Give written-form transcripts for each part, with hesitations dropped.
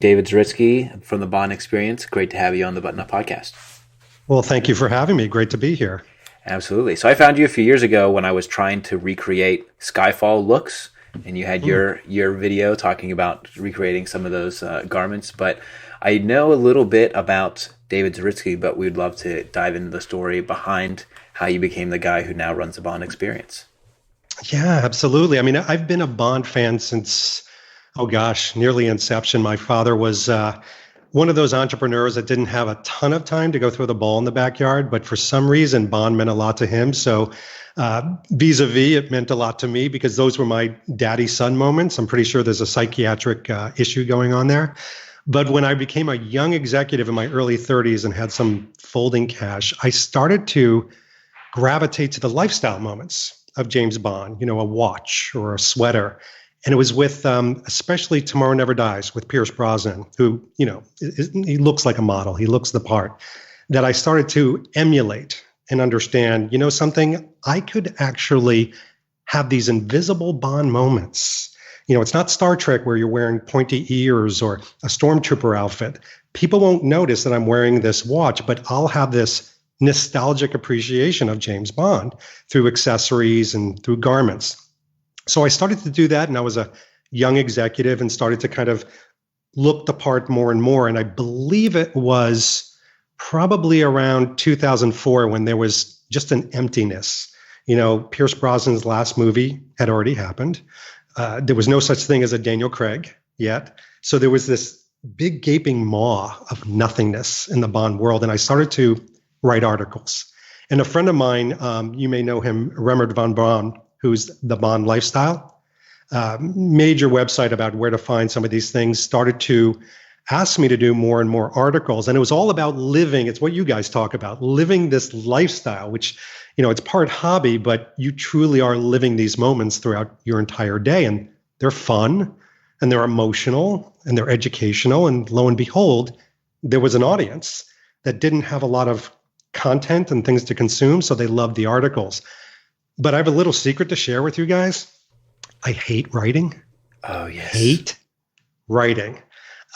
David Zaritsky from the Bond Experience. Great to have you on the Button Up podcast. Well, thank you for having me. Great to be here. Absolutely. So I found you a few years ago when I was trying to recreate Skyfall looks, and you had your video talking about recreating some of those garments. But I know a little bit about David Zaritsky, but we'd love to dive into the story behind how you became the guy who now runs the Bond Experience. Yeah, absolutely. I mean, I've been a Bond fan since, oh gosh, nearly inception. My father was one of those entrepreneurs that didn't have a ton of time to go throw the ball in the backyard, but for some reason, Bond meant a lot to him. So vis-a-vis, it meant a lot to me because those were my daddy-son moments. I'm pretty sure there's a psychiatric issue going on there. But when I became a young executive in my early 30s and had some folding cash, I started to gravitate to the lifestyle moments of James Bond, a watch or a sweater. And it was with, especially Tomorrow Never Dies with Pierce Brosnan, who, he looks like a model. He looks the part, that I started to emulate and understand, something, I could actually have these invisible Bond moments. It's not Star Trek where you're wearing pointy ears or a stormtrooper outfit. People won't notice that I'm wearing this watch, but I'll have this nostalgic appreciation of James Bond through accessories and through garments. So I started to do that, and I was a young executive and started to kind of look the part more and more. And I believe it was probably around 2004 when there was just an emptiness. Pierce Brosnan's last movie had already happened. There was no such thing as a Daniel Craig yet. So there was this big gaping maw of nothingness in the Bond world. And I started to write articles. And a friend of mine, you may know him, Remmert von Braun, who's the Bond Lifestyle, major website about where to find some of these things, started to ask me to do more and more articles. And it was all about living. It's what you guys talk about, living this lifestyle, which, it's part hobby, but you truly are living these moments throughout your entire day. And they're fun and they're emotional and they're educational. And lo and behold, there was an audience that didn't have a lot of content and things to consume, so they loved the articles. But I have a little secret to share with you guys. I hate writing. Oh, yes. Hate writing.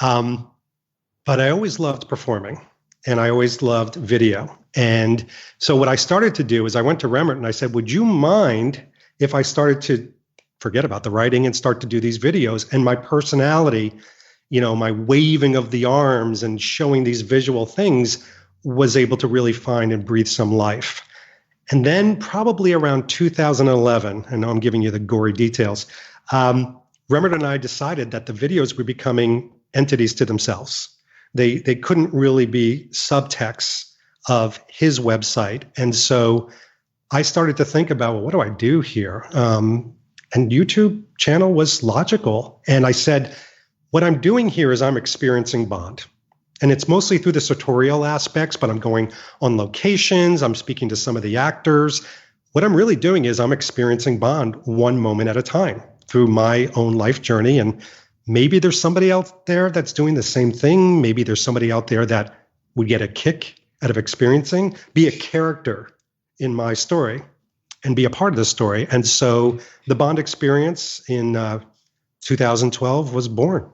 But I always loved performing, and I always loved video. And so what I started to do is I went to Remmert and I said, would you mind if I started to forget about the writing and start to do these videos? And my personality, my waving of the arms and showing these visual things was able to really find and breathe some life. And then probably around 2011, I know I'm giving you the gory details, Remmert and I decided that the videos were becoming entities to themselves. They couldn't really be subtexts of his website. And so I started to think about, well, what do I do here? And YouTube channel was logical. And I said, what I'm doing here is I'm experiencing Bond. And it's mostly through the sartorial aspects, but I'm going on locations. I'm speaking to some of the actors. What I'm really doing is I'm experiencing Bond one moment at a time through my own life journey. And maybe there's somebody out there that's doing the same thing. Maybe there's somebody out there that would get a kick out of experiencing, be a character in my story and be a part of the story. And so the Bond Experience in 2012 was born.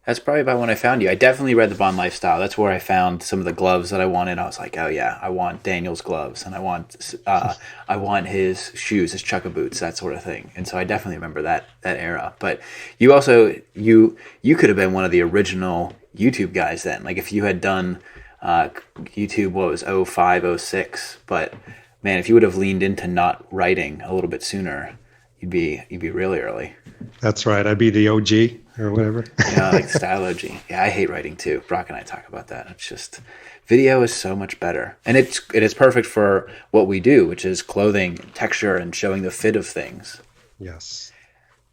That's probably about when I found you. I definitely read the Bond Lifestyle. That's where I found some of the gloves that I wanted. I was like, oh yeah, I want Daniel's gloves, and I want his shoes, his chukka boots, that sort of thing. And so I definitely remember that era. But you also you could have been one of the original YouTube guys then. Like if you had done YouTube, what was 05, 06. But man, if you would have leaned into not writing a little bit sooner, you'd be really early. That's right. I'd be the OG or whatever. Yeah, like style OG. Yeah, I hate writing too. Brock and I talk about that. It's just video is so much better, and it is perfect for what we do, which is clothing, texture, and showing the fit of things. Yes.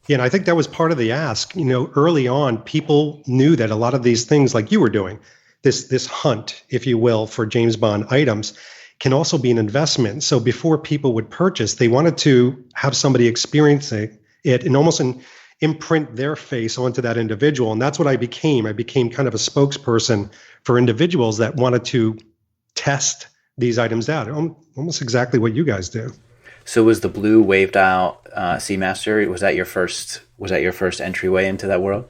Yeah, and I think that was part of the ask. Early on, people knew that a lot of these things, like you were doing, this hunt, if you will, for James Bond items, can also be an investment. So before people would purchase, they wanted to have somebody experiencing it and almost imprint their face onto that individual. And that's what I became. I became kind of a spokesperson for individuals that wanted to test these items out. Almost exactly what you guys do. So was the blue waved out Seamaster, was that your first entryway into that world?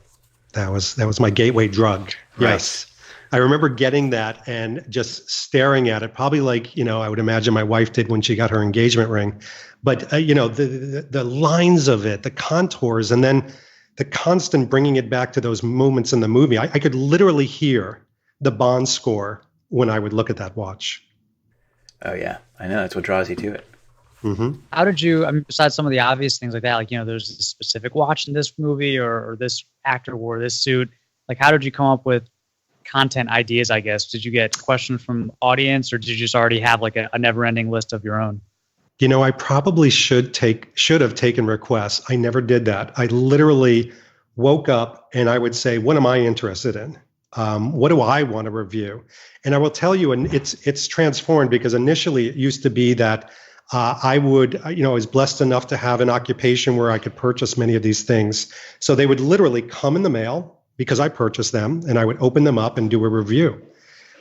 That was my gateway drug. Right. Yes. I remember getting that and just staring at it, probably like, I would imagine my wife did when she got her engagement ring. But, the lines of it, the contours, and then the constant bringing it back to those moments in the movie. I could literally hear the Bond score when I would look at that watch. Oh yeah, I know that's what draws you to it. Mm-hmm. How did you, I mean, besides some of the obvious things like that, like, there's a specific watch in this movie or this actor wore this suit. Like, how did you come up with content ideas, I guess? Did you get questions from audience or did you just already have like a never ending list of your own? I probably should have taken requests. I never did that. I literally woke up and I would say, what am I interested in? What do I want to review? And I will tell you, and it's transformed because initially it used to be that I was blessed enough to have an occupation where I could purchase many of these things. So they would literally come in the mail because I purchased them and I would open them up and do a review.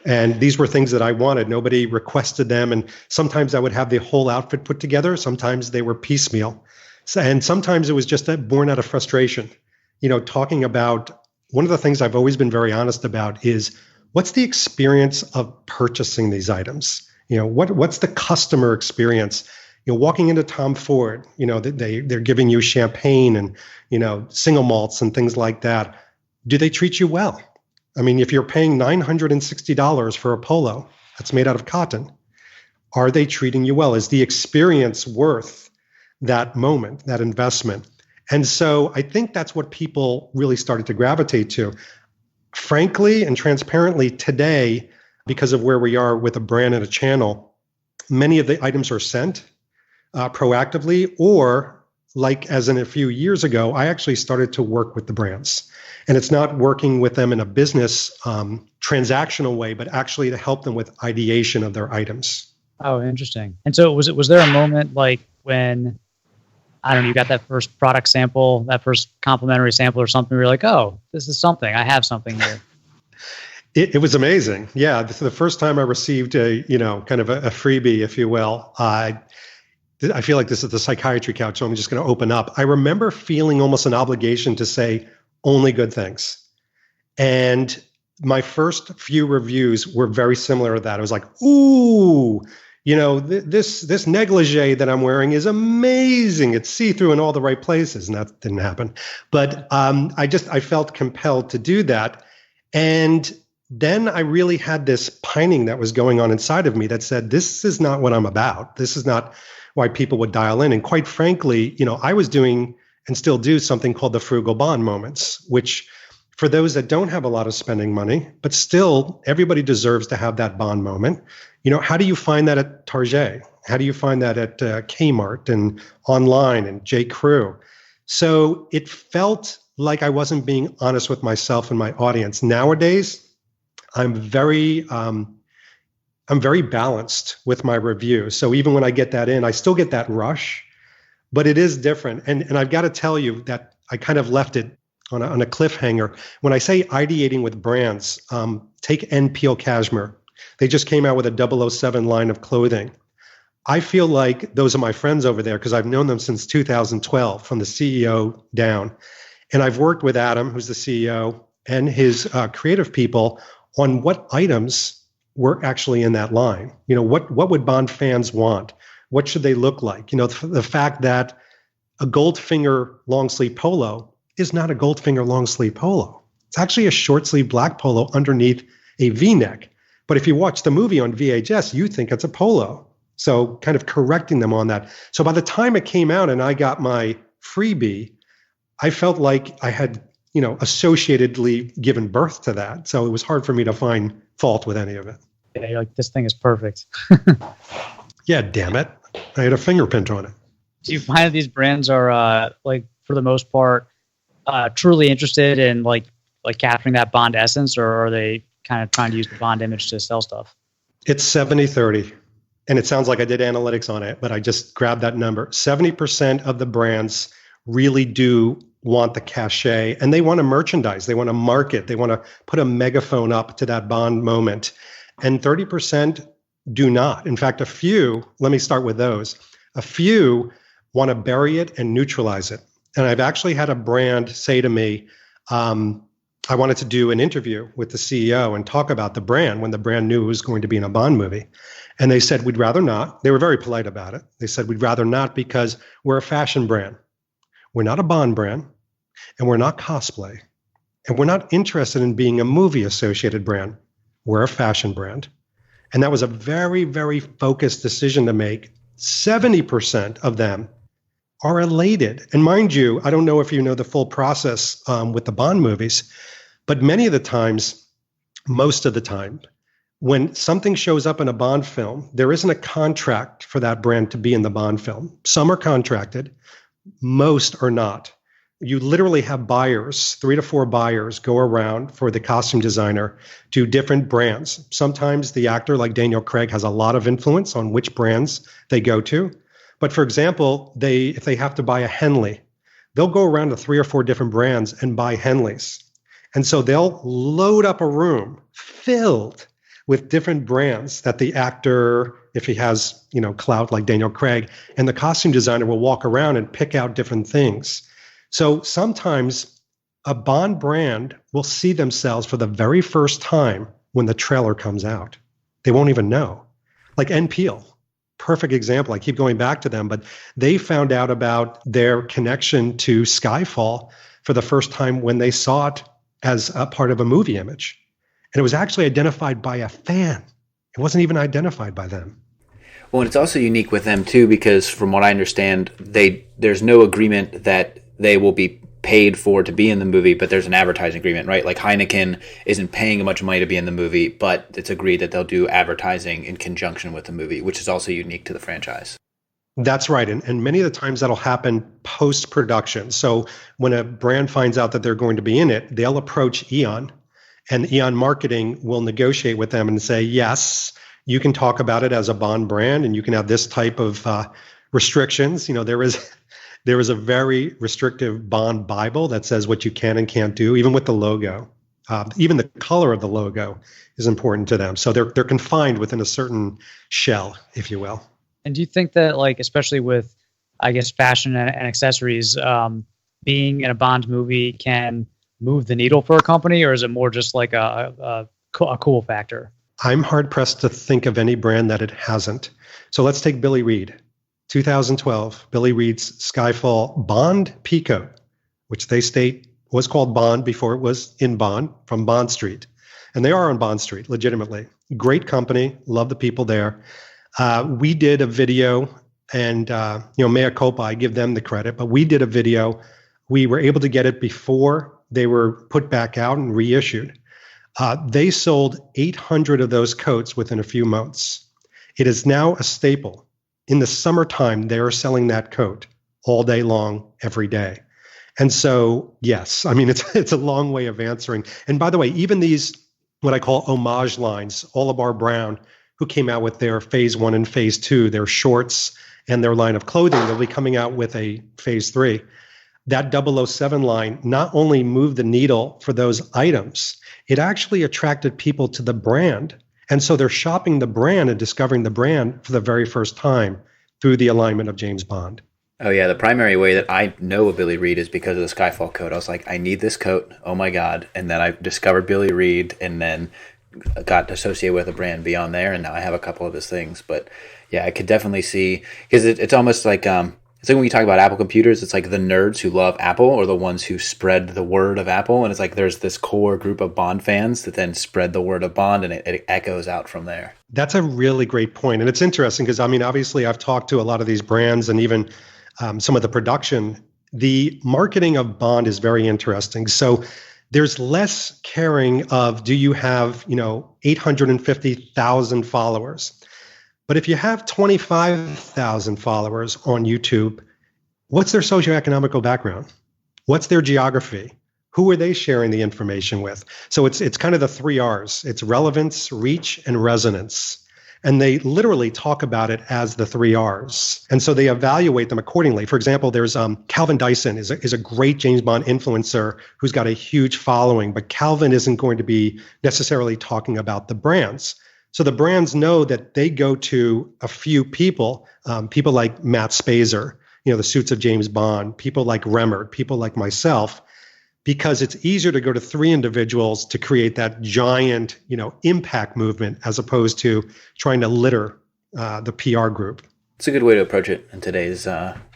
And these were things that I wanted. Nobody requested them. And sometimes I would have the whole outfit put together. Sometimes they were piecemeal. And sometimes it was just born out of frustration. Talking about one of the things I've always been very honest about is what's the experience of purchasing these items? What's the customer experience? Walking into Tom Ford, they're giving you champagne and, single malts and things like that. Do they treat you well? I mean, if you're paying $960 for a polo that's made out of cotton, are they treating you well? Is the experience worth that moment, that investment? And so I think that's what people really started to gravitate to. Frankly and transparently today, because of where we are with a brand and a channel, many of the items are sent proactively, or like as in a few years ago, I actually started to work with the brands. And it's not working with them in a business transactional way, but actually to help them with ideation of their items. Oh, interesting. And so was there a moment like when, I don't know, you got that first product sample, that first complimentary sample or something, where you're like, oh, this is something, I have something here? It was amazing. Yeah. The first time I received kind of a freebie, if you will, I feel like this is the psychiatry couch, so I'm just going to open up. I remember feeling almost an obligation to say only good things. And my first few reviews were very similar to that. I was like, ooh, this negligee that I'm wearing is amazing. It's see-through in all the right places. And that didn't happen. But I felt compelled to do that. And then I really had this pining that was going on inside of me that said, this is not what I'm about. This is not why people would dial in. And quite frankly, I was doing and still do something called the frugal bond moments, which for those that don't have a lot of spending money, but still everybody deserves to have that bond moment. How do you find that at Target? How do you find that at Kmart and online and J. Crew? So it felt like I wasn't being honest with myself and my audience. Nowadays, I'm very balanced with my review. So even when I get that in, I still get that rush, but it is different. And I've got to tell you that I kind of left it on a cliffhanger. When I say ideating with brands, take NPL Cashmere. They just came out with a 007 line of clothing. I feel like those are my friends over there because I've known them since 2012, from the CEO down. And I've worked with Adam, who's the CEO, and his creative people on what items were actually in that line. What would Bond fans want? What should they look like? The fact that a Goldfinger long sleeve polo is not a Goldfinger long sleeve polo. It's actually a short sleeve black polo underneath a V-neck. But if you watch the movie on VHS, you think it's a polo. So kind of correcting them on that. So by the time it came out and I got my freebie, I felt like I had, associatedly given birth to that. So it was hard for me to find fault with any of it. Yeah, you're like, this thing is perfect. Yeah, damn it. I had a fingerprint on it. Do you find that these brands are for the most part, truly interested in like capturing that Bond essence, or are they kind of trying to use the Bond image to sell stuff? It's 70-30. And it sounds like I did analytics on it, but I just grabbed that number. 70% of the brands really do want the cachet, and they want to merchandise. They want to market. They want to put a megaphone up to that Bond moment. And 30% do not. In fact, a few, let me start with those. A few want to bury it and neutralize it. And I've actually had a brand say to me, I wanted to do an interview with the CEO and talk about the brand when the brand knew it was going to be in a Bond movie. And they said, we'd rather not. They were very polite about it. They said, we'd rather not because we're a fashion brand. We're not a Bond brand, and we're not cosplay. And we're not interested in being a movie associated brand. We're a fashion brand. And that was a very, very focused decision to make. 70% of them are elated. And mind you, I don't know if you know the full process with the Bond movies, but many of the times, most of the time, when something shows up in a Bond film, there isn't a contract for that brand to be in the Bond film. Some are contracted, most are not. You literally have buyers, 3 to 4 buyers go around for the costume designer to different brands. Sometimes the actor, like Daniel Craig, has a lot of influence on which brands they go to. But for example, if they have to buy a Henley, they'll go around to 3 or 4 different brands and buy Henleys. And so they'll load up a room filled with different brands that the actor, if he has, clout like Daniel Craig, and the costume designer will walk around and pick out different things. So sometimes a Bond brand will see themselves for the very first time when the trailer comes out. They won't even know. Like N. Peel, perfect example. I keep going back to them, but they found out about their connection to Skyfall for the first time when they saw it as a part of a movie image. And it was actually identified by a fan. It wasn't even identified by them. Well, and it's also unique with them too, because from what I understand, there's no agreement that they will be paid for to be in the movie, but there's an advertising agreement, right? Like Heineken isn't paying much money to be in the movie, but it's agreed that they'll do advertising in conjunction with the movie, which is also unique to the franchise. That's right. And many of the times that'll happen post-production. So when a brand finds out that they're going to be in it, they'll approach Eon, and Eon Marketing will negotiate with them and say, yes, you can talk about it as a Bond brand, and you can have this type of restrictions. There is a very restrictive Bond Bible that says what you can and can't do, even with the logo. Even the color of the logo is important to them. So they're confined within a certain shell, if you will. And do you think that, especially with, I guess, fashion and accessories, being in a Bond movie can move the needle for a company, or is it more just like a cool factor? I'm hard pressed to think of any brand that it hasn't. So let's take Billy Reed. 2012, Billy Reed's Skyfall Bond Peacoat, which they state was called Bond before it was in Bond, from Bond Street. And they are on Bond Street, legitimately. Great company, love the people there. We did a video, and mea culpa, I give them the credit, but we did a video. We were able to get it before they were put back out and reissued. They sold 800 of those coats within a few months. It is now a staple. In the summertime, they are selling that coat all day long, every day. And so, yes, I mean, it's a long way of answering. And by the way, even these, what I call homage lines, Oliver Brown, who came out with their Phase 1 and Phase 2, their shorts and their line of clothing, they'll be coming out with a Phase 3. That 007 line not only moved the needle for those items, it actually attracted people to the brand. And so they're shopping the brand and discovering the brand for the very first time through the alignment of James Bond. Oh, yeah. The primary way that I know a Billy Reed is because of the Skyfall coat. I was like, I need this coat. Oh, my God. And then I discovered Billy Reed and then got associated with a brand beyond there. And now I have a couple of his things. But, yeah, I could definitely see, because it's almost like it's like when you talk about Apple computers, it's like the nerds who love Apple are the ones who spread the word of Apple. And it's like there's this core group of Bond fans that then spread the word of Bond, and it echoes out from there. That's a really great point. And it's interesting because, I mean, obviously I've talked to a lot of these brands and even some of the production. The marketing of Bond is very interesting. So there's less caring of, do you have, 850,000 followers? But if you have 25,000 followers on YouTube, what's their socioeconomic background? What's their geography? Who are they sharing the information with? So it's kind of the 3 R's. It's relevance, reach, and resonance. And they literally talk about it as the 3 R's. And so they evaluate them accordingly. For example, there's Calvin Dyson is a great James Bond influencer who's got a huge following, but Calvin isn't going to be necessarily talking about the brands. So the brands know that they go to a few people, people like Matt Spazer, the suits of James Bond, people like Remmert, people like myself. because it's easier to go to three individuals to create that giant, impact movement as opposed to trying to litter the PR group. It's a good way to approach it in today's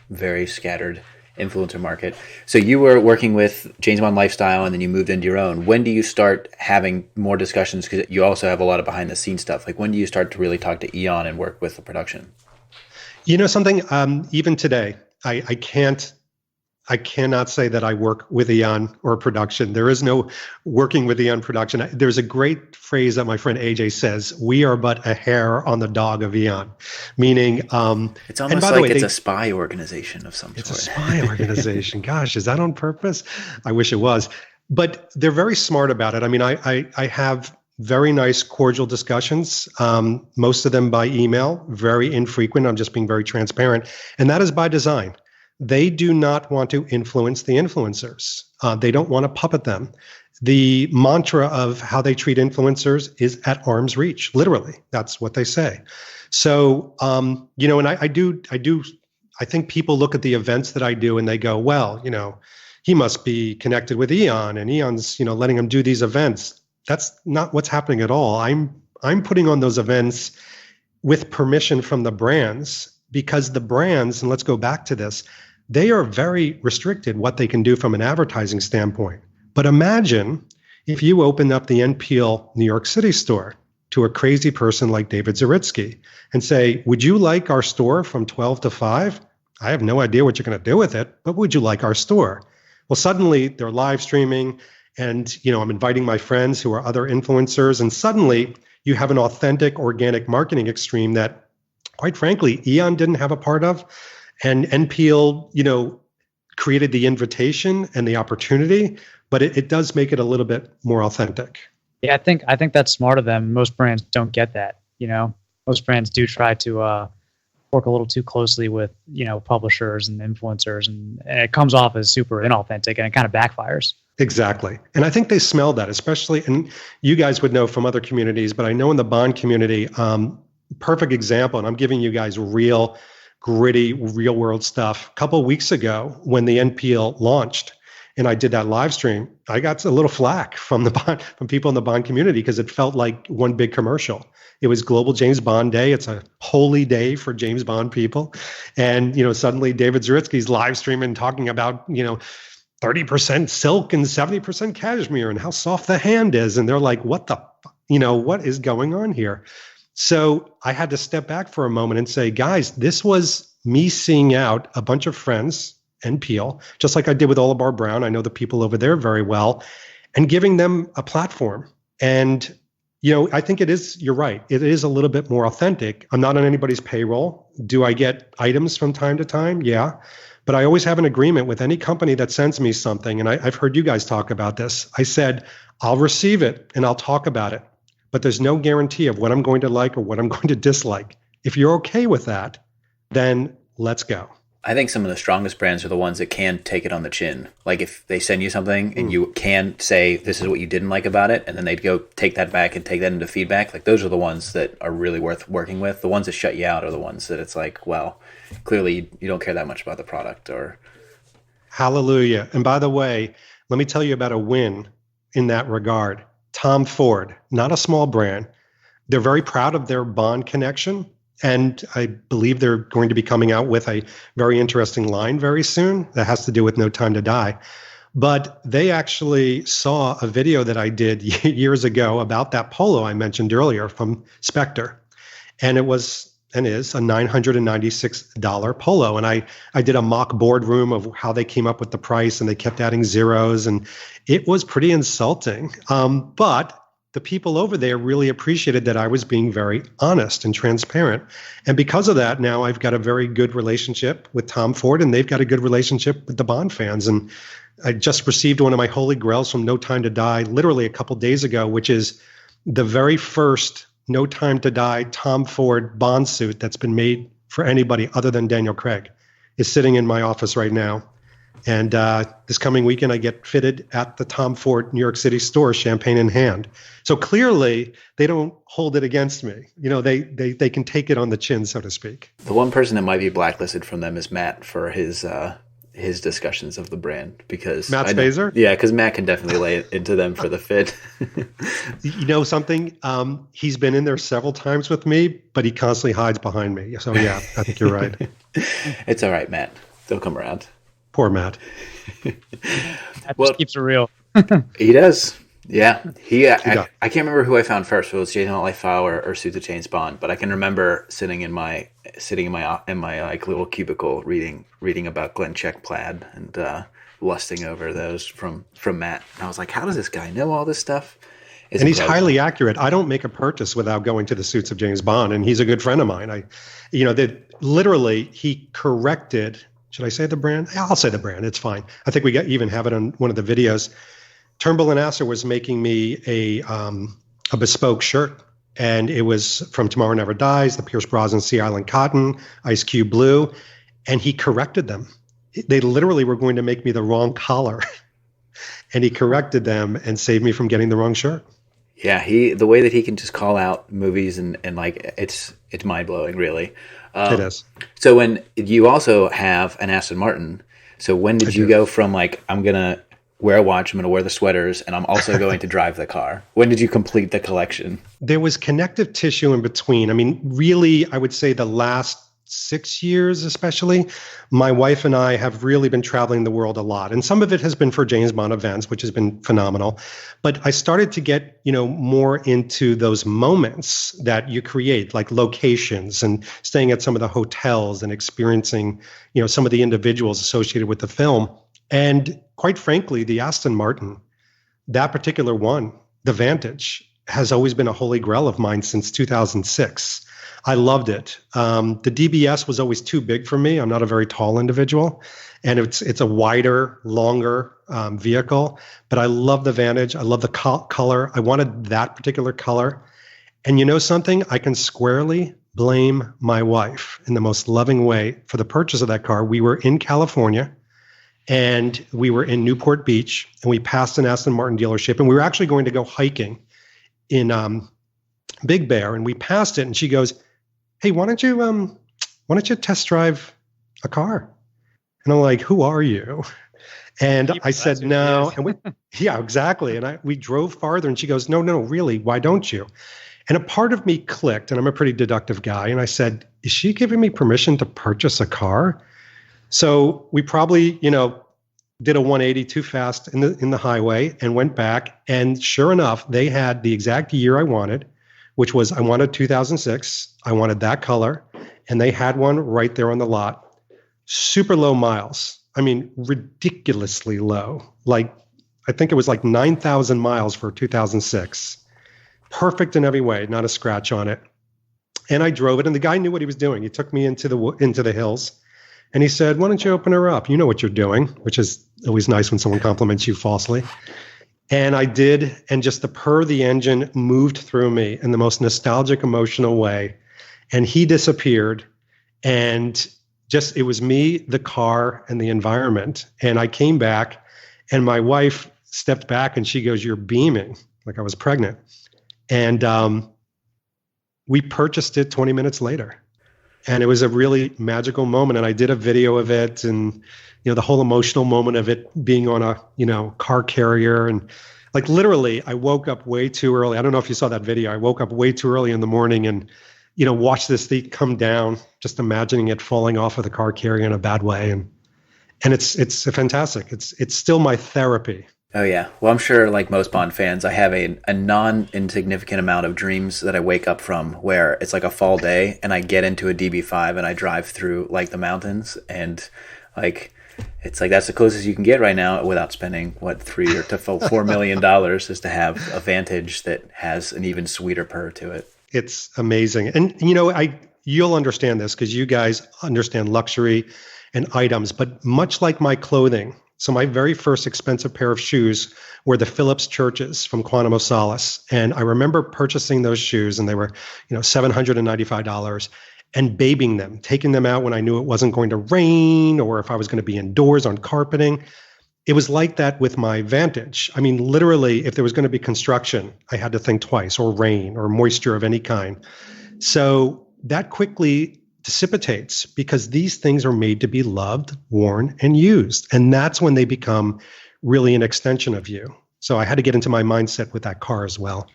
very scattered influencer market. So you were working with James Bond Lifestyle, and then you moved into your own. When do you start having more discussions? Because you also have a lot of behind the scenes stuff. Like, when do you start to really talk to Eon and work with the production? Something, even today, I cannot say that I work with Eon or production. There is no working with Eon production. There's a great phrase that my friend AJ says: "We are but a hair on the dog of Eon," meaning it's almost like it's a spy organization of some sort. It's a spy organization. Gosh, is that on purpose? I wish it was. But they're very smart about it. I mean, I have very nice, cordial discussions, most of them by email, very infrequent. I'm just being very transparent. And that is by design. They do not want to influence the influencers. They don't want to puppet them. The mantra of how they treat influencers is at arm's reach. Literally, that's what they say. So, and I think people look at the events that I do and they go, well, he must be connected with Eon, and Eon's, letting him do these events. That's not what's happening at all. I'm putting on those events with permission from the brands, because the brands, and let's go back to this, they are very restricted what they can do from an advertising standpoint. But imagine if you opened up the NPL New York City store to a crazy person like David Zaritsky and say, would you like our store from 12 to 5? I have no idea what you're going to do with it, but would you like our store? Well, suddenly they're live streaming, and I'm inviting my friends who are other influencers, and suddenly you have an authentic, organic marketing extreme that, quite frankly, Eon didn't have a part of, and NPL, created the invitation and the opportunity, but it does make it a little bit more authentic. Yeah, I think that's smart of them. Most brands don't get that. Most brands do try to work a little too closely with publishers and influencers, and it comes off as super inauthentic, and it kind of backfires. Exactly. And I think they smell that, especially, and you guys would know from other communities, but I know in the Bond community, perfect example, and I'm giving you guys real, gritty, real world stuff. A couple of weeks ago, when the NPL launched and I did that live stream, I got a little flack from from people in the Bond community because it felt like one big commercial. It was Global James Bond Day. It's a holy day for James Bond people. And, suddenly David Zaritsky's live streaming talking about, 30% silk and 70% cashmere and how soft the hand is. And they're like, what is going on here? So I had to step back for a moment and say, guys, this was me seeing out a bunch of friends and Peel, just like I did with Oliver Brown. I know the people over there very well, and giving them a platform. And, I think you're right. It is a little bit more authentic. I'm not on anybody's payroll. Do I get items from time to time? Yeah. But I always have an agreement with any company that sends me something. And I've heard you guys talk about this. I said, I'll receive it and I'll talk about it. But there's no guarantee of what I'm going to like or what I'm going to dislike. If you're okay with that, then let's go. I think some of the strongest brands are the ones that can take it on the chin. Like if they send you something and you can say, this is what you didn't like about it, and then they'd go take that back and take that into feedback. Like those are the ones that are really worth working with. The ones that shut you out are the ones that it's like, well, clearly you don't care that much about the product. Or hallelujah. And by the way, let me tell you about a win in that regard. Tom Ford, not a small brand. They're very proud of their Bond connection. And I believe they're going to be coming out with a very interesting line very soon that has to do with No Time to Die. But they actually saw a video that I did years ago about that polo I mentioned earlier from Spectre. And it was and is a $996 polo. And I did a mock boardroom of how they came up with the price, and they kept adding zeros. And it was pretty insulting. But the people over there really appreciated that I was being very honest and transparent. And because of that, now I've got a very good relationship with Tom Ford, and they've got a good relationship with the Bond fans. And I just received one of my holy grails from No Time to Die literally a couple days ago, which is the very first No Time to Die Tom Ford Bond suit that's been made for anybody other than Daniel Craig is sitting in my office right now. And this coming weekend, I get fitted at the Tom Ford New York City store, champagne in hand. So clearly, they don't hold it against me. They can take it on the chin, so to speak. The one person that might be blacklisted from them is Matt for his his discussions of the brand because Matt Spazer? Yeah, because Matt can definitely lay it into them for the fit. You know something? He's been in there several times with me, but he constantly hides behind me. So yeah, I think you're right. It's all right, Matt. They'll come around. Poor Matt. That just keeps it real. He does. Yeah, I can't remember who I found first. If it was Jason Life File or Suits of James Bond, but I can remember sitting in my like little cubicle reading about Glenn Check Plaid and lusting over those from Matt. And I was like, how does this guy know all this stuff? And he's highly accurate. I don't make a purchase without going to the Suits of James Bond, and he's a good friend of mine. Literally he corrected. Should I say the brand? I'll say the brand. It's fine. I think we even have it on one of the videos. Turnbull and Astor was making me a bespoke shirt, and it was from Tomorrow Never Dies, the Pierce Brosnan Sea Island Cotton, Ice Cube Blue, and he corrected them. They literally were going to make me the wrong collar, and he corrected them and saved me from getting the wrong shirt. Yeah, the way that he can just call out movies and like it's mind blowing, really. It is. So when you also have an Aston Martin, so when did you go from like I'm gonna wear a watch, I'm going to wear the sweaters, and I'm also going to drive the car? When did you complete the collection? There was connective tissue in between. I mean, really, I would say the last 6 years especially, my wife and I have really been traveling the world a lot. And some of it has been for James Bond events, which has been phenomenal. But I started to get, more into those moments that you create, like locations and staying at some of the hotels and experiencing, some of the individuals associated with the film. And quite frankly, the Aston Martin, that particular one, the Vantage, has always been a holy grail of mine since 2006. I loved it. The DBS was always too big for me. I'm not a very tall individual, and it's a wider, longer vehicle. But I love the Vantage. I love the color. I wanted that particular color. And you know something? I can squarely blame my wife in the most loving way for the purchase of that car. We were in California. And we were in Newport Beach, and we passed an Aston Martin dealership, and we were actually going to go hiking in Big Bear, and we passed it, and she goes, "Hey, why don't you test drive a car?" And I'm like, "Who are you?" And I said, "No." And yeah, exactly. And we drove farther, and she goes, "No, really, why don't you?" And a part of me clicked, and I'm a pretty deductive guy, and I said, "Is she giving me permission to purchase a car?" So we probably, did a 180 too fast in the highway and went back. And sure enough, they had the exact year I wanted, which was I wanted 2006. I wanted that color. And they had one right there on the lot. Super low miles. I mean, ridiculously low. Like, I think it was like 9,000 miles for 2006. Perfect in every way, not a scratch on it. And I drove it, and the guy knew what he was doing. He took me into the hills. And he said, "Why don't you open her up? You know what you're doing," which is always nice when someone compliments you falsely. And I did. And just the purr of the engine moved through me in the most nostalgic, emotional way. And he disappeared. And it was me, the car, and the environment. And I came back, and my wife stepped back, and she goes, "You're beaming," like I was pregnant. And we purchased it 20 minutes later. And it was a really magical moment. And I did a video of it, and, the whole emotional moment of it being on a, car carrier. And like literally I woke up way too early. I don't know if you saw that video. I woke up way too early in the morning and, watched this thing come down, just imagining it falling off of the car carrier in a bad way. And it's fantastic. It's still my therapy. Oh, yeah. Well, I'm sure like most Bond fans, I have a non-insignificant amount of dreams that I wake up from where it's like a fall day and I get into a DB5 and I drive through like the mountains, and like it's like that's the closest you can get right now without spending $3 to $4 million is to have a Vantage that has an even sweeter purr to it. It's amazing. And you'll understand this because you guys understand luxury and items, but much like my clothing. So my very first expensive pair of shoes were the Phillips Churches from Quantum of Solace. And I remember purchasing those shoes, and they were, $795, and babying them, taking them out when I knew it wasn't going to rain or if I was going to be indoors on carpeting. It was like that with my Vantage. I mean, literally, if there was going to be construction, I had to think twice, or rain or moisture of any kind. So that quickly dissipates because these things are made to be loved, worn, and used. And that's when they become really an extension of you. So I had to get into my mindset with that car as well.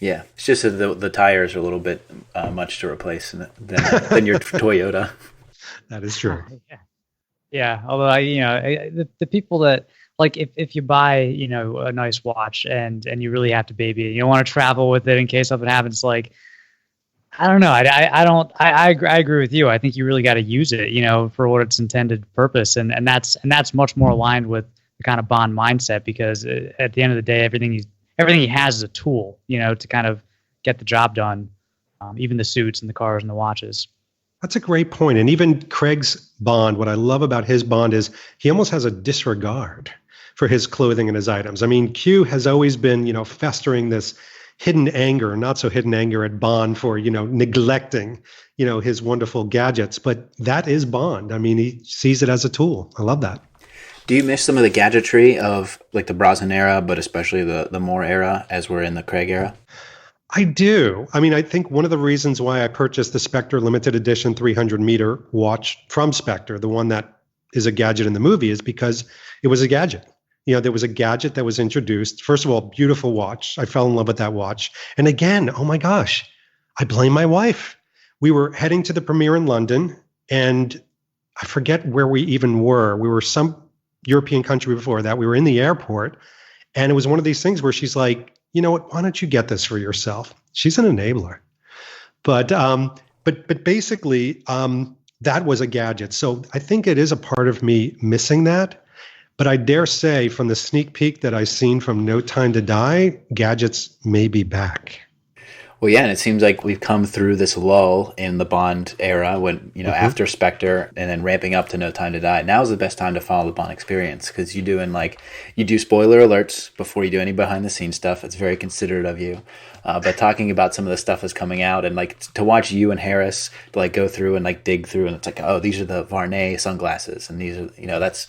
Yeah, it's just that the tires are a little bit much to replace than your Toyota. That is true. Yeah. Although the people that like if you buy a nice watch and you really have to baby it, you don't want to travel with it in case something happens. Like I don't know. I agree with you. I think you really got to use it, for what its intended purpose, and that's much more aligned with the kind of Bond mindset because at the end of the day, everything he has is a tool, to kind of get the job done. Even the suits and the cars and the watches. That's a great point. And even Craig's Bond, what I love about his Bond is he almost has a disregard for his clothing and his items. I mean, Q has always been, festering this hidden anger, not so hidden anger at Bond for, neglecting, his wonderful gadgets. But that is Bond. I mean, he sees it as a tool. I love that. Do you miss some of the gadgetry of like the Brosnan era, but especially the Moore era as we're in the Craig era? I do. I mean, I think one of the reasons why I purchased the Spectre limited edition 300-meter watch from Spectre, the one that is a gadget in the movie, is because it was a gadget. There was a gadget that was introduced. First of all, beautiful watch. I fell in love with that watch. And again, oh my gosh, I blame my wife. We were heading to the premiere in London, and I forget where we even were. We were some European country before that. We were in the airport, and it was one of these things where she's like, you know what, why don't you get this for yourself? She's an enabler. But basically, that was a gadget. So I think it is a part of me missing that. But I dare say from the sneak peek that I've seen from No Time to Die, gadgets may be back. Well, yeah, and it seems like we've come through this lull in the Bond era when, after Spectre and then ramping up to No Time to Die. Now is the best time to follow the Bond experience because you do spoiler alerts before you do any behind the scenes stuff. It's very considerate of you. But talking about some of the stuff that's coming out and to watch you and Harris go through and dig through and it's like, oh, these are the Varney sunglasses and these are, that's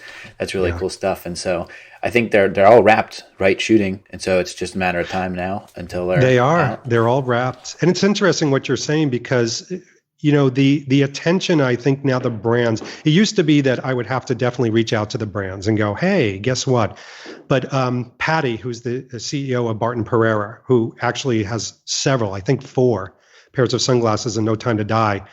really cool stuff. And so I think they're all wrapped, right, shooting, and so it's just a matter of time now until they're out. They're all wrapped, and it's interesting what you're saying because the attention. I think now the brands. It used to be that I would have to definitely reach out to the brands and go, hey, guess what? But Patty, who's the CEO of Barton Pereira, who actually has several, I think 4 pairs of sunglasses in No Time to Die,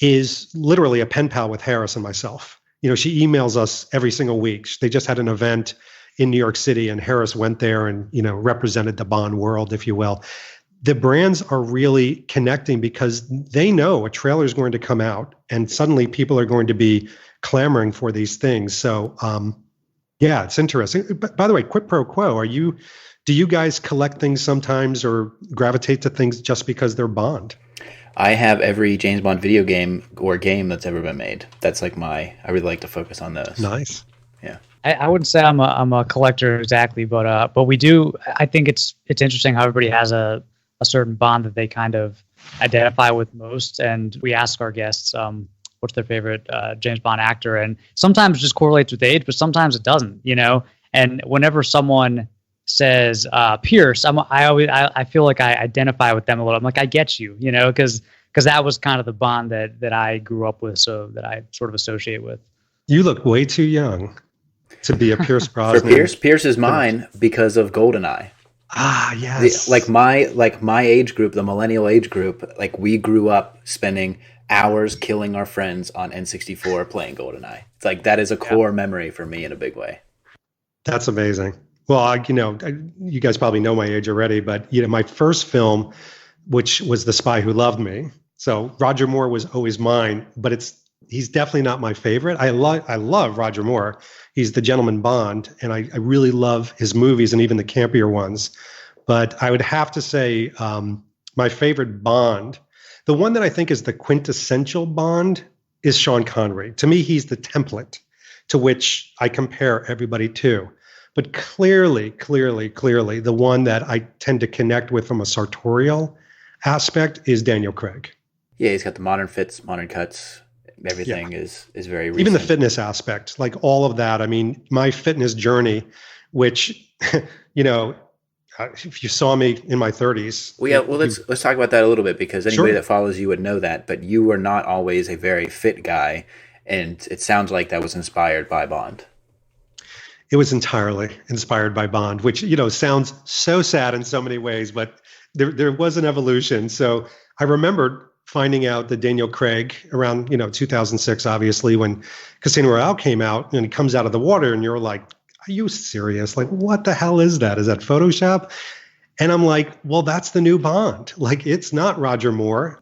is literally a pen pal with Harris and myself. She emails us every single week. They just had an event in New York City, and Harris went there and represented the Bond world, if you will. The brands are really connecting because they know a trailer is going to come out, and suddenly people are going to be clamoring for these things. So, yeah, it's interesting. But by the way, quid pro quo, do you guys collect things sometimes or gravitate to things just because they're Bond? I have every James Bond video game or game that's ever been made. That's I really like to focus on those. Nice. Yeah. I wouldn't say I'm a collector exactly, but we do. I think it's interesting how everybody has a certain Bond that they kind of identify with most, and we ask our guests what's their favorite James Bond actor, and sometimes it just correlates with age, but sometimes it doesn't. And whenever someone says Pierce, I feel like I identify with them a little. I'm like, I get you, because that was kind of the Bond that I grew up with, so that I sort of associate with. You look way too young to be a Pierce Brosnan. For Pierce is mine because of GoldenEye. Ah, yes. My age group, the millennial age group, we grew up spending hours killing our friends on N64 playing GoldenEye. It's that is a core memory for me in a big way. That's amazing. Well, you guys probably know my age already, but my first film, which was The Spy Who Loved Me. So Roger Moore was always mine, but he's definitely not my favorite. I love Roger Moore. He's the gentleman Bond, and I really love his movies and even the campier ones. But I would have to say my favorite Bond, the one that I think is the quintessential Bond, is Sean Connery. To me, he's the template to which I compare everybody to. But clearly, the one that I tend to connect with from a sartorial aspect is Daniel Craig. Yeah, he's got the modern fits, modern cuts. Everything is very recent. Even the fitness aspect, all of that. I mean, my fitness journey, which, if you saw me in my 30s. Well, yeah, well, let's talk about that a little bit, because anybody Sure. that follows you would know that. But you were not always a very fit guy, and it sounds like that was inspired by Bond. It was entirely inspired by Bond, which, sounds so sad in so many ways, but there was an evolution. So I remembered finding out that Daniel Craig around, 2006, obviously, when Casino Royale came out, and he comes out of the water and you're like, are you serious? Like, what the hell is that? Is that Photoshop? And I'm like, well, that's the new Bond. Like, it's not Roger Moore,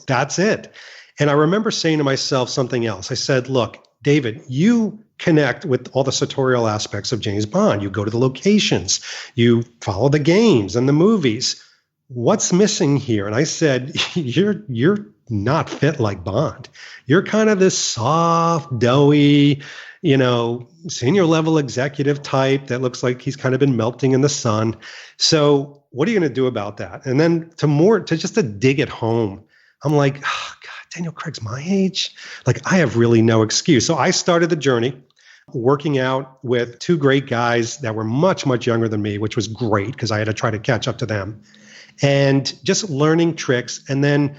that's it. And I remember saying to myself something else. I said, look, David, you connect with all the sartorial aspects of James Bond. You go to the locations, you follow the games and the movies. What's missing here? And I said, you're not fit like Bond. You're kind of this soft, doughy, senior level executive type that looks like he's kind of been melting in the sun. So what are you going to do about that? And then to dig it home, I'm like, oh, God, Daniel Craig's my age. Like, I have really no excuse. So I started the journey working out with two great guys that were much, much younger than me, which was great because I had to try to catch up to them. And just learning tricks, and then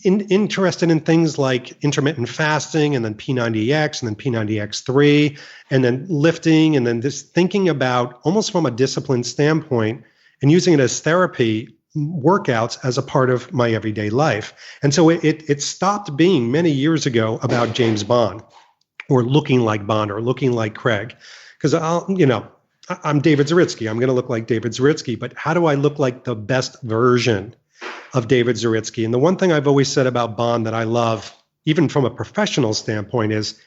interested in things like intermittent fasting, and then P90X, and then P90X3, and then lifting, and then just thinking about, almost from a discipline standpoint, and using it as therapy, workouts as a part of my everyday life. And so it stopped being many years ago about James Bond or looking like Bond or looking like Craig, because I'm David Zaritsky. I'm going to look like David Zaritsky, but how do I look like the best version of David Zaritsky? And the one thing I've always said about Bond that I love, even from a professional standpoint, is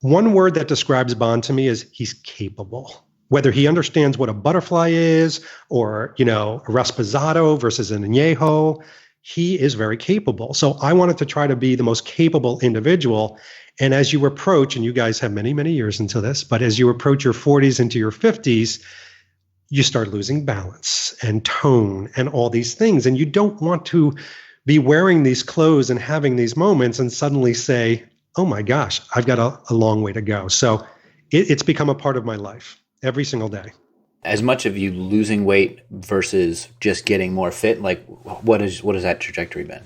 one word that describes Bond to me is he's capable. Whether he understands what a butterfly is, or, a Rasposado versus an añejo, he is very capable. So I wanted to try to be the most capable individual. And as you approach, and you guys have many, many years into this, but as you approach your 40s into your 50s, you start losing balance and tone and all these things. And you don't want to be wearing these clothes and having these moments and suddenly say, oh my gosh, I've got a long way to go. So it's become a part of my life every single day. As much of you losing weight versus just getting more fit, like what has that trajectory been?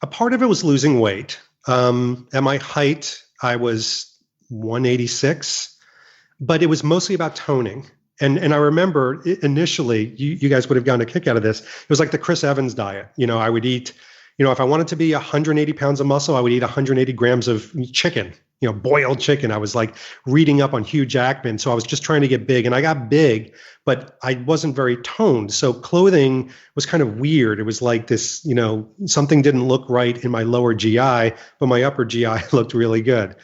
A part of it was losing weight. At my height, I was 186, but it was mostly about toning. And I remember initially, you guys would have gotten a kick out of this. It was like the Chris Evans diet. I would eat, if I wanted to be 180 pounds of muscle, I would eat 180 grams of chicken, boiled chicken. I was like reading up on Hugh Jackman. So I was just trying to get big, and I got big, but I wasn't very toned. So clothing was kind of weird. It was like this, something didn't look right in my lower GI, but my upper GI looked really good.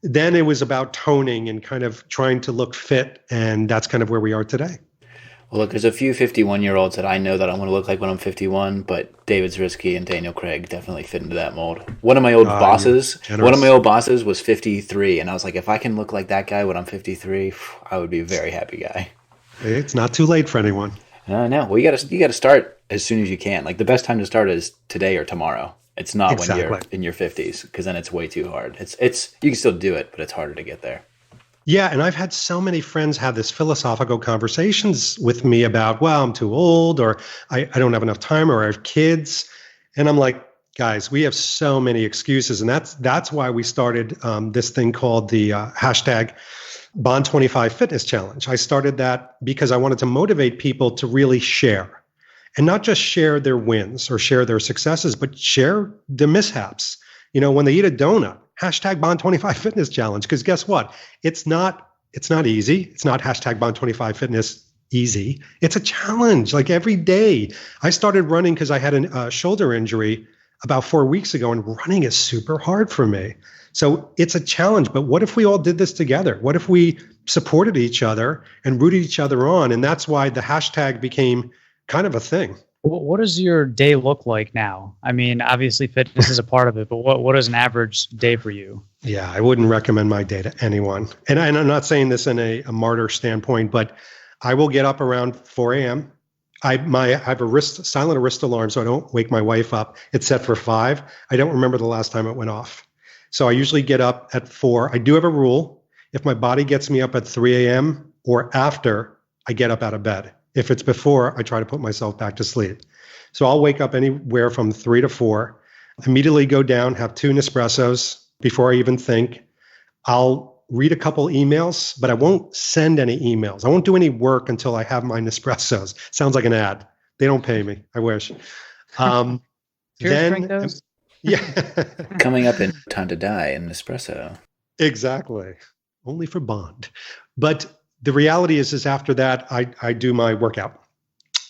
Then it was about toning and kind of trying to look fit. And that's kind of where we are today. Well, look, there's a few 51-year-olds that I know that I'm going to look like when I'm 51, but David Zaritsky and Daniel Craig definitely fit into that mold. One of my old bosses was 53, and I was like, if I can look like that guy when I'm 53, I would be a very happy guy. It's not too late for anyone. No. Well, you got to start as soon as you can. Like, the best time to start is today or tomorrow. It's not when you're in your 50s, because then it's way too hard. It's you can still do it, but it's harder to get there. Yeah, and I've had so many friends have this philosophical conversations with me about, well, I'm too old, or I don't have enough time, or I have kids. And I'm like, guys, we have so many excuses. And that's why we started this thing called the hashtag Bond25 Fitness Challenge. I started that because I wanted to motivate people to really share. And not just share their wins or share their successes, but share the mishaps. When they eat a donut, hashtag Bond25 Fitness Challenge. Because guess what? It's not easy. It's not hashtag Bond25 Fitness easy. It's a challenge. Like, every day. I started running because I had a shoulder injury about 4 weeks ago, and running is super hard for me. So it's a challenge. But what if we all did this together? What if we supported each other and rooted each other on? And that's why the hashtag became kind of a thing. What does your day look like now? I mean, obviously fitness is a part of it, but what is an average day for you? Yeah, I wouldn't recommend my day to anyone. And I'm not saying this in a martyr standpoint, but I will get up around 4 a.m. I have a silent wrist alarm, so I don't wake my wife up. It's set for 5. I don't remember the last time it went off. So I usually get up at 4. I do have a rule. If my body gets me up at 3 a.m. or after, I get up out of bed. If it's before, I try to put myself back to sleep. So I'll wake up anywhere from 3 to 4, immediately go down, have 2 Nespressos before I even think. I'll read a couple emails, but I won't send any emails. I won't do any work until I have my Nespressos. Sounds like an ad. They don't pay me. I wish. Drink those? Yeah. Coming up in Time to Die in Nespresso. Exactly. Only for Bond. But the reality is after that, I do my workout.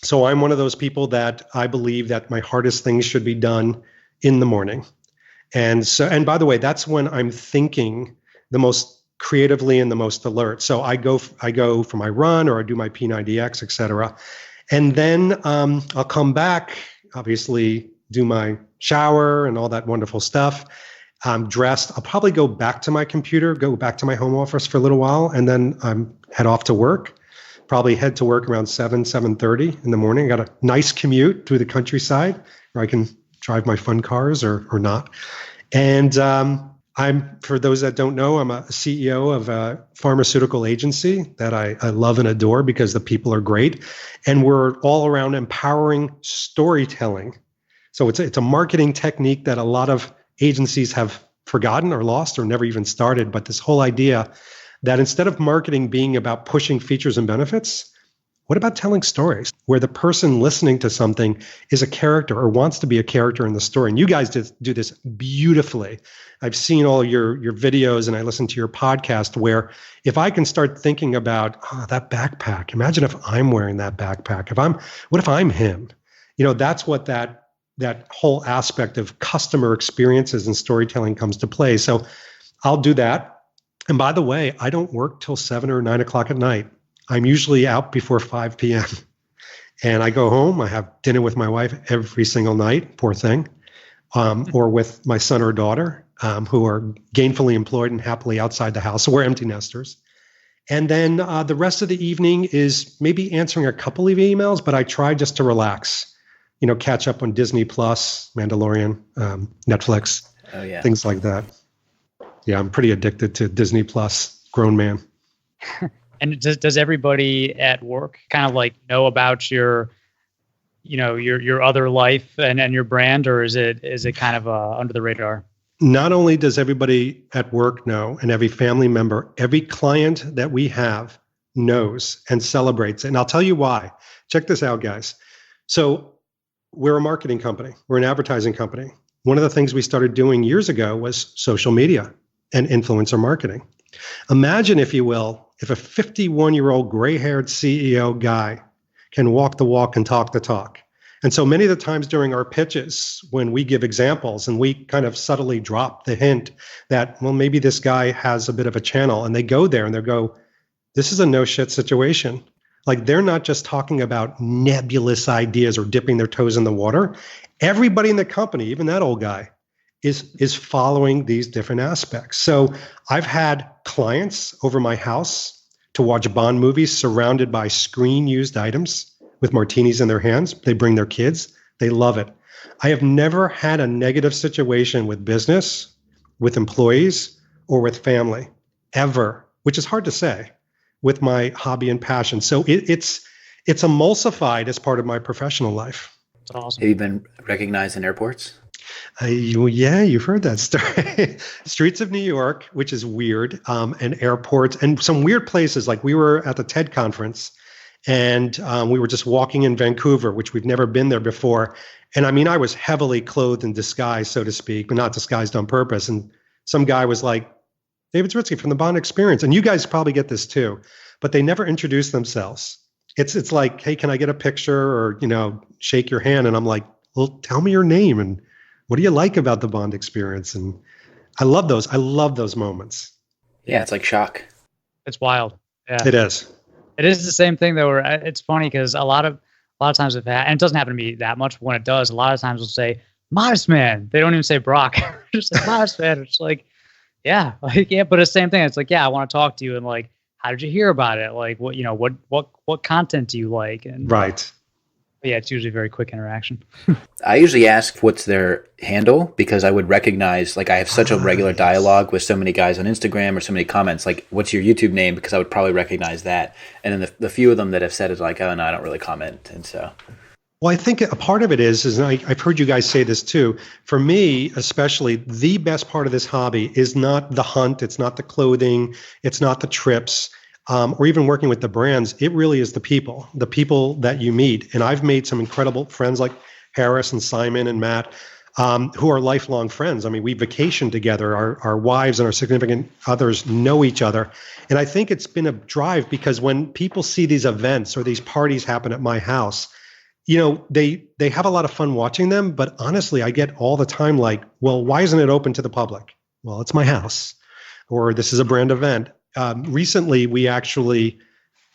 So I'm one of those people that I believe that my hardest things should be done in the morning. And by the way, that's when I'm thinking the most creatively and the most alert. So I go for my run, or I do my P90X, et cetera. And then I'll come back, obviously do my shower and all that wonderful stuff. I'm dressed. I'll probably go back to my computer, go back to my home office for a little while, and then head off to work. Probably head to work around 7:30 in the morning. I got a nice commute through the countryside where I can drive my fun cars or not. And for those that don't know, I'm a CEO of a pharmaceutical agency that I love and adore because the people are great. And we're all around empowering storytelling. So it's a marketing technique that a lot of agencies have forgotten or lost or never even started. But this whole idea that instead of marketing being about pushing features and benefits, what about telling stories where the person listening to something is a character or wants to be a character in the story? And you guys do this beautifully. I've seen all your videos and I listen to your podcast where if I can start thinking about that backpack, imagine if I'm wearing that backpack. What if I'm him? That's what that whole aspect of customer experiences and storytelling comes to play. So I'll do that. And by the way, I don't work till 7 or 9 o'clock at night. I'm usually out before 5 p.m. And I go home. I have dinner with my wife every single night, poor thing, or with my son or daughter, who are gainfully employed and happily outside the house. So we're empty nesters. And then the rest of the evening is maybe answering a couple of emails, but I try just to relax, catch up on Disney Plus, Mandalorian, Netflix, things like that. Yeah, I'm pretty addicted to Disney Plus, grown man. And does everybody at work kind of like know about your other life and your brand, or is it kind of under the radar? Not only does everybody at work know, and every family member, every client that we have knows and celebrates it. And I'll tell you why. Check this out, guys. So we're a marketing company. We're an advertising company. One of the things we started doing years ago was social media and influencer marketing. Imagine, if you will, if a 51-year-old gray-haired CEO guy can walk the walk and talk the talk. And so many of the times during our pitches, when we give examples and we kind of subtly drop the hint that, well, maybe this guy has a bit of a channel, and they go there and they go, this is a no shit situation. Like, they're not just talking about nebulous ideas or dipping their toes in the water. Everybody in the company, even that old guy, is following these different aspects. So I've had clients over my house to watch Bond movies surrounded by screen-used items with martinis in their hands. They bring their kids. They love it. I have never had a negative situation with business, with employees, or with family, ever, which is hard to say, with my hobby and passion. So it's emulsified as part of my professional life. That's awesome. Have you been recognized in airports? Yeah, you've heard that story. Streets of New York, which is weird, and airports, and some weird places. Like, we were at the TED conference, and we were just walking in Vancouver, which we've never been there before. And I mean, I was heavily clothed in disguise, so to speak, but not disguised on purpose. And some guy was like, David Zaritsky from the Bond Experience. And you guys probably get this too, but they never introduce themselves. It's like, hey, can I get a picture, or, shake your hand? And I'm like, well, tell me your name and what do you like about the Bond Experience? And I love those. I love those moments. Yeah, it's like shock. It's wild. Yeah, it is. It is the same thing though. Where it's funny because a lot of times and it doesn't happen to me that much. But when it does, a lot of times we'll say Modest Man. They don't even say Brock. Just like Modest Man. It's like, yeah, but it's the same thing. It's like, yeah, I want to talk to you, and like, how did you hear about it? Like, what content do you like? And right. Yeah, it's usually very quick interaction. I usually ask what's their handle because I would recognize, like I have such a regular Yes. dialogue with so many guys on Instagram or so many comments, like what's your YouTube name? Because I would probably recognize that. And then the few of them that have said it like, oh no, I don't really comment. And so, Well, I think a part of it is and I've heard you guys say this too. For me, especially, the best part of this hobby is not the hunt. It's not the clothing. It's not the trips, or even working with the brands. It really is the people that you meet. And I've made some incredible friends like Harris and Simon and Matt, who are lifelong friends. I mean, we vacation together. Our wives and our significant others know each other. And I think it's been a drive because when people see these events or these parties happen at my house, they have a lot of fun watching them, but honestly, I get all the time like, well, why isn't it open to the public? Well, it's my house, or this is a brand event. Recently, we actually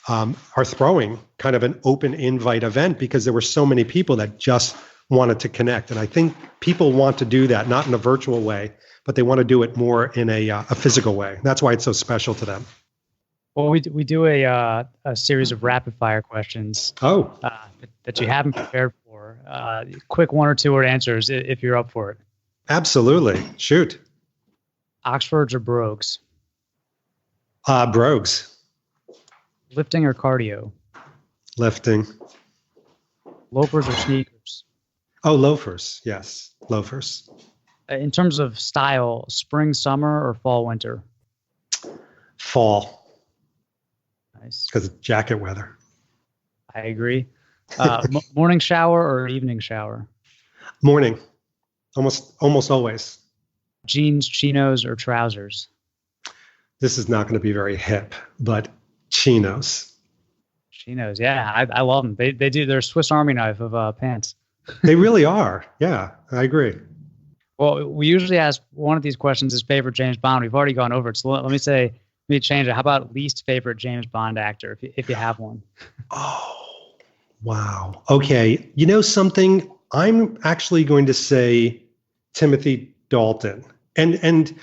are throwing kind of an open invite event because there were so many people that just wanted to connect. And I think people want to do that, not in a virtual way, but they want to do it more in a physical way. That's why it's so special to them. Well, we do a series of rapid fire questions. Oh, That you haven't prepared for. Quick 1 or 2 word answers if you're up for it. absolutely. Shoot. Oxfords or brogues? Brogues. Lifting or cardio? Lifting. Loafers or sneakers? Oh, loafers. Yes, loafers. In terms of style, spring, summer, or fall, winter? Fall, Nice. because it's jacket weather. I agree. Morning shower or evening shower? Morning, almost always. Jeans, chinos, or trousers? This is not going to be very hip, but chinos. Chinos, yeah, I love them. They do. They're a Swiss Army knife of pants. They really are. Yeah, I agree. Well, we usually ask one of these questions is favorite James Bond. We've already gone over it, so let me change it. How about least favorite James Bond actor, if you have one? Oh, wow. Okay. You know something? I'm actually going to say Timothy Dalton. And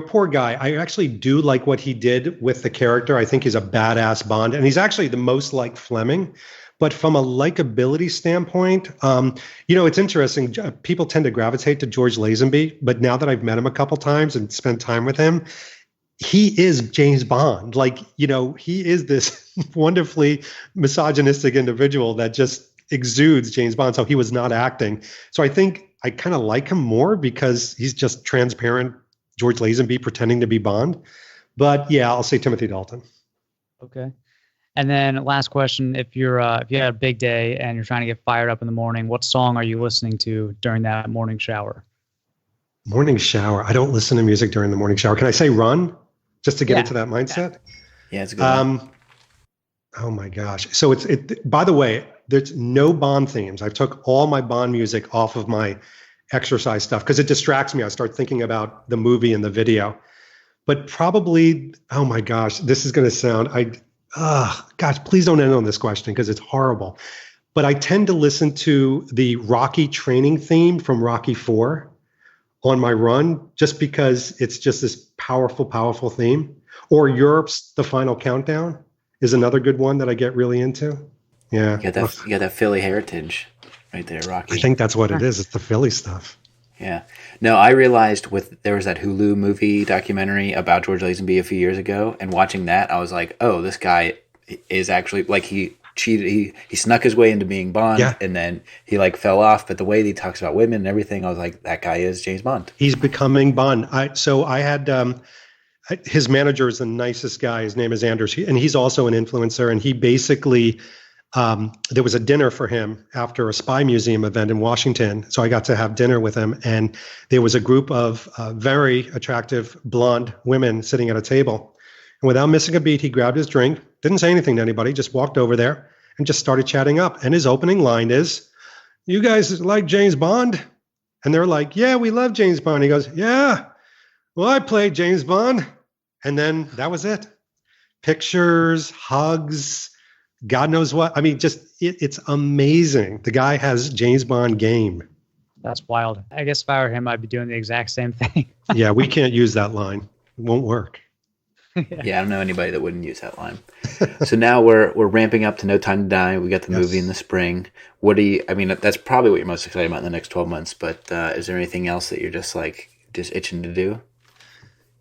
poor guy. I actually do like what he did with the character. I think he's a badass Bond, and he's actually the most like Fleming. But from a likability standpoint, it's interesting. People tend to gravitate to George Lazenby, but now that I've met him a couple times and spent time with him, he is James Bond. Like, he is this wonderfully misogynistic individual that just exudes James Bond. So he was not acting. So I think I kind of like him more because he's just transparent George Lazenby pretending to be Bond. But yeah, I'll say Timothy Dalton. Okay. And then last question, if you had a big day and you're trying to get fired up in the morning, what song are you listening to during that morning shower? Morning shower. I don't listen to music during the morning shower. Can I say Run? Just to get into that mindset? yeah, it's a good one. Oh my gosh. So by the way, there's no Bond themes. I took all my Bond music off of my exercise stuff because it distracts me. I start thinking about the movie and the video. But probably, oh my gosh, this is going to sound, gosh, please don't end on this question because it's horrible. But I tend to listen to the Rocky training theme from Rocky IV on my run just because it's just this powerful, powerful theme. Or Europe's The Final Countdown is another good one that I get really into. Yeah. You got that Philly heritage right there, Rocky. I think that's what it is. It's the Philly stuff. Yeah. No, I realized there was that Hulu movie documentary about George Lazenby a few years ago, and watching that, I was like, oh, this guy is actually, like, he cheated. He snuck his way into being Bond, and then he, like, fell off. But the way he talks about women and everything, I was like, that guy is James Bond. He's becoming Bond. I had his manager is the nicest guy. His name is Anders, and he's also an influencer. And he basically there was a dinner for him after a spy museum event in Washington. So I got to have dinner with him, and there was a group of very attractive blonde women sitting at a table. And without missing a beat, he grabbed his drink, didn't say anything to anybody, just walked over there and just started chatting up. And his opening line is, "You guys like James Bond?" And they're like, "Yeah, we love James Bond." He goes, "Yeah, well, I played James Bond." And then that was it. Pictures, hugs, God knows what. I mean, just it's amazing. The guy has James Bond game. That's wild. I guess if I were him, I'd be doing the exact same thing. Yeah, we can't use that line. It won't work. Yeah, I don't know anybody that wouldn't use that line. So now we're ramping up to No Time to Die. We got the movie in the spring. What do you? I mean, that's probably what you're most excited about in the next 12 months. But is there anything else that you're just itching to do?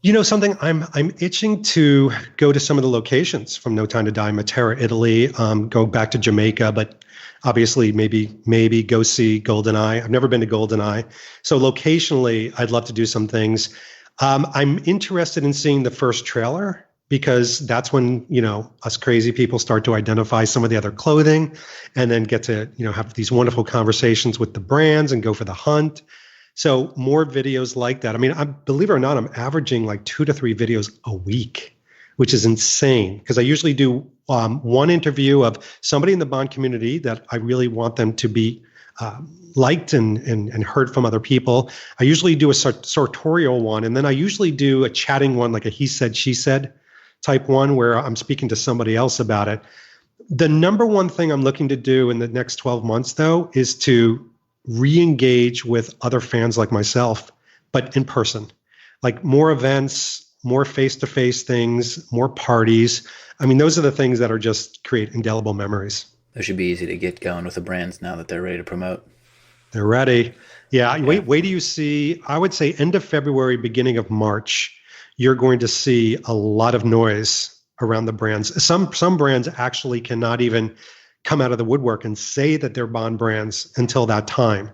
You know something, I'm itching to go to some of the locations from No Time to Die, Matera, Italy, go back to Jamaica, but obviously maybe go see GoldenEye. I've never been to GoldenEye. So locationally, I'd love to do some things. I'm interested in seeing the first trailer because that's when, us crazy people start to identify some of the other clothing and then get to, have these wonderful conversations with the brands and go for the hunt. So more videos like that. I mean, believe it or not, I'm averaging like 2 to 3 videos a week, which is insane because I usually do one interview of somebody in the Bond community that I really want them to be liked and heard from other people. I usually do a sartorial one, and then I usually do a chatting one, like a he said, she said type one where I'm speaking to somebody else about it. The number one thing I'm looking to do in the next 12 months, though, is to re-engage with other fans like myself, but in person, like more events, more face-to-face things, more parties. I mean, those are the things that are just create indelible memories. Those should be easy to get going with the brands now that they're ready to promote. They're ready. Yeah. Wait do you see, I would say end of February, beginning of March, you're going to see a lot of noise around the brands. Some brands actually cannot even come out of the woodwork and say that they're Bond brands until that time.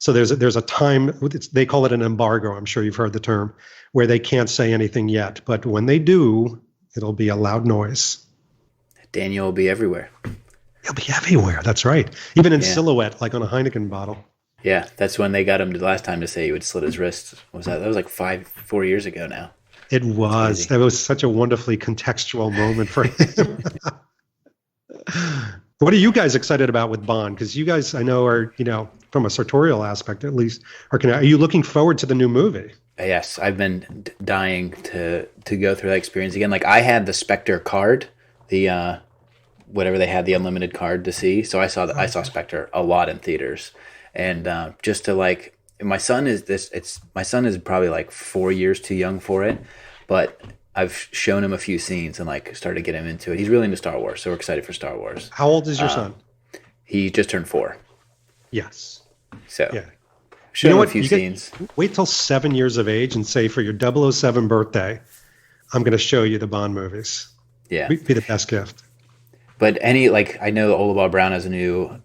So there's a time, they call it an embargo, I'm sure you've heard the term, where they can't say anything yet. But when they do, it'll be a loud noise. Daniel will be everywhere. He'll be everywhere, that's right. Even in silhouette, like on a Heineken bottle. Yeah, that's when they got him the last time to say he would slit his wrist. What was that? That was like 4 years ago now. It was. That was such a wonderfully contextual moment for him. What are you guys excited about with Bond? Because you guys, I know, are, from a sartorial aspect at least, are you looking forward to the new movie? Yes, I've been dying to go through that experience again. Like I had the Spectre card, the whatever they had, the unlimited card to see. So I saw Spectre a lot in theaters, and just to my son is probably like 4 years too young for it, but I've shown him a few scenes and started to get him into it. He's really into Star Wars, so we're excited for Star Wars. How old is your son? He just turned 4. Yes. So yeah. Show him a few scenes. Wait till 7 years of age and say for your 007 birthday, I'm going to show you the Bond movies. Yeah. Be the best gift. But I know Oliver Brown has a new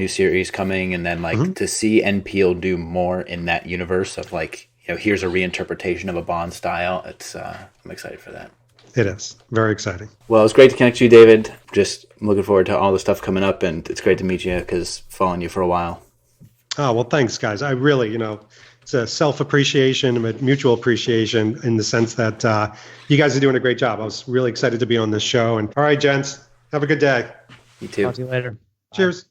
series coming, and then to see N. Peele do more in that universe of here's a reinterpretation of a Bond style. It's I'm excited for that. It is very exciting. Well, it's great to connect you, David. Just looking forward to all the stuff coming up, and it's great to meet you because following you for a while. Oh, well, thanks, guys. I really, it's a self-appreciation, but mutual appreciation in the sense that you guys are doing a great job. I was really excited to be on this show. And all right, gents, have a good day. You too. Talk to you later. Cheers. Bye.